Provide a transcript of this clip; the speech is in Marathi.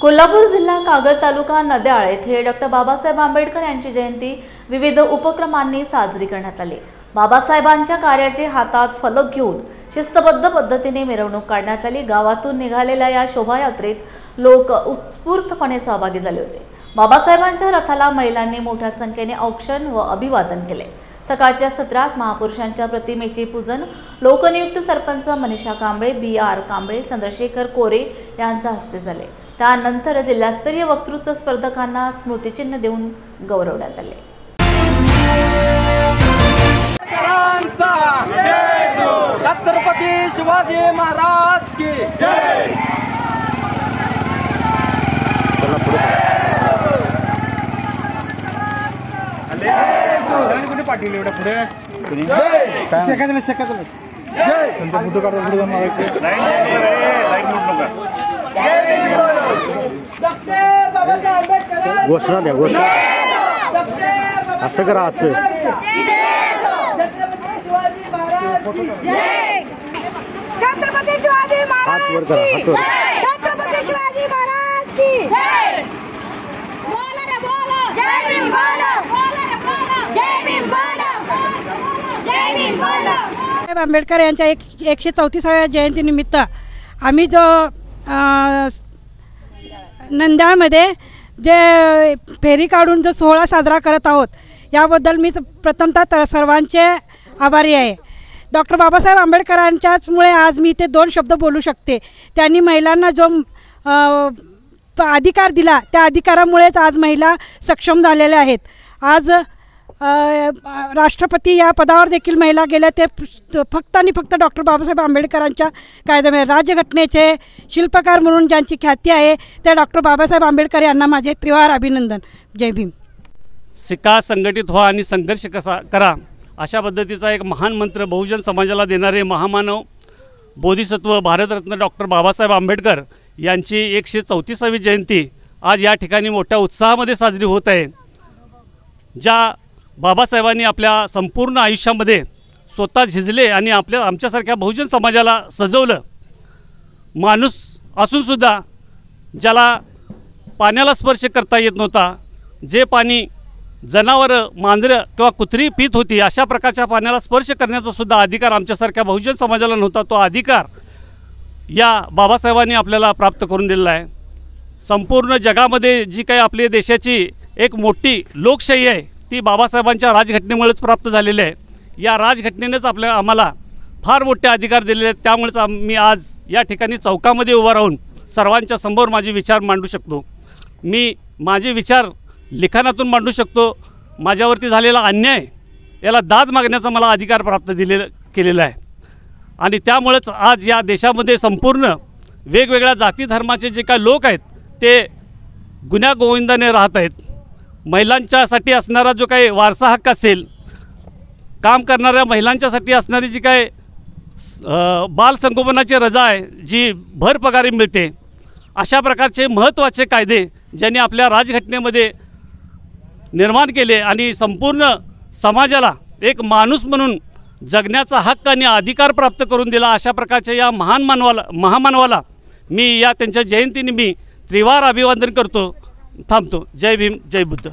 कोल्हापूर जिल्हा कागल तालुका नद्याळ येथे डॉ. बाबासाहेब आंबेडकर यांची जयंती विविध उपक्रमांनी साजरी करण्यात आली। बाबासाहेबांच्या कार्याचे हातात फलक घेऊन शिस्तबद्ध पद्धतीने मिरवणूक काढण्यात आली। गावातून निघालेल्या या शोभायात्रेत लोक उत्स्फूर्तपणे सहभागी झाले होते। बाबासाहेबांच्या रथाला महिलांनी मोठ्या संख्येने औक्षण व अभिवादन केले। सकाळच्या सत्रात महापुरुषांच्या प्रतिमेचे पूजन लोकनियुक्त सरपंच मनीषा कांबळे, BR कांबळे, चंद्रशेखर कोरे यांच्या हस्ते झाले। त्यानंतर जिल्हास्तरीय वक्तृत्व स्पर्धकांना स्मृतिचिन्ह देऊन गौरवण्यात आले। छत्रपती शिवाजी महाराज की जय। पाटील एवढ्या पुढे घोषणा द्या, घोषणा असं करा, असं छत्रपती शिवाजी महाराज, हात वर करा, हात वर। छत्रपती शिवाजी महाराज की जय। बोला रे बोला, जय भीम बोला, बोला रे बोला, जय भीम बोला, जय भीम बोला। बाबासाहेब आंबेडकर यांच्या 134व्या जयंतीनिमित्त आम्ही जो नंद्याळमध्ये जे फेरी काढून जो सोहळा साजरा करत आहोत याबद्दल मी प्रथमतः सर्वांचे आभारी आहे। डॉक्टर बाबासाहेब आंबेडकरांच्याचमुळे आज मी ते 2 शब्द बोलू शकते। त्यांनी महिलांना जो अधिकार दिला त्या अधिकारामुळेच आज महिला सक्षम झालेल्या आहेत। आज राष्ट्रपती या पदावर देखील महिला गेल्या ते फक्त आणि फक्त डॉक्टर बाबासाहेब आंबेडकरांच्या कायद्यामुळे। राज्यघटनेचे शिल्पकार म्हणून ज्यांची ख्याती आहे ते डॉक्टर बाबासाहेब आंबेडकर यांना माझे त्रिवार अभिनंदन। जय भीम। शिका, संघटित व्हा आणि संघर्ष करा अशा पद्धतीचा एक महान मंत्र बहुजन समाजाला देणारे महामानव बोधिसत्व भारतरत्न डॉक्टर बाबासाहेब आंबेडकर यांची 134वी जयंती आज या ठिकाणी मोठ्या उत्साहामध्ये साजरी होत आहे। ज्या बाबासाहेबांनी आपल्या संपूर्ण आयुष्यामध्ये स्वतः झिजले आणि आमच्यासारख्या बहुजन समाजाला सजवलं। माणूस असूनसुद्धा ज्याला पाण्याला स्पर्श करता येत नव्हता, जे पाणी जनावरं, मांजरं किंवा कुत्री पीत होती, अशा प्रकारच्या पाण्याला स्पर्श करण्याचा सुद्धा अधिकार आमच्यासारख्या बहुजन समाजाला नव्हता। तो अधिकार या बाबासाहेबांनी आपल्याला प्राप्त करून दिलेला आहे। संपूर्ण जगामध्ये जी काही आपल्या देशाची एक मोठी लोकशाही आहे ती बाबासाहेबांच्या राजघटनेमुळेच प्राप्त झालेली आहे। या राजघटनेनेच आम्हाला फार मोठे अधिकार दिलेले आहेत। त्यामुळेच मी आज या ठिकाणी चौकामध्ये उभा राहून सर्वांच्या समोर माझे विचार मांडू शकतो। मी माझे विचार लिखाणातून मांडू शकतो। माझ्यावरती झालेला अन्याय याला दाद मागण्याचा मला अधिकार प्राप्त केलेला आहे। आणि त्यामुळेच आज या देशामध्ये संपूर्ण वेगवेगळ्या जाती धर्माचे जे काही लोक आहेत ते गुण्यागोविंदाने राहत आहेत। महिलांच्यासाठी असणारा जो काही वारसा हक्क असेल, काम करणाऱ्या महिलांच्यासाठी असणारी जी काय बालसंगोपनाची रजा आहे जी भर पगारी मिळते, अशा प्रकारचे महत्त्वाचे कायदे ज्यांनी आपल्या राजघटनेमध्ये निर्माण केले आणि संपूर्ण समाजाला एक माणूस म्हणून जगण्याचा हक्क आणि अधिकार प्राप्त करून दिला, अशा प्रकारच्या या महामानवाला मी या त्यांच्या जयंतीनिमित्त त्रिवार अभिवादन करतो। थांबतो। जय भीम, जय बुद्ध।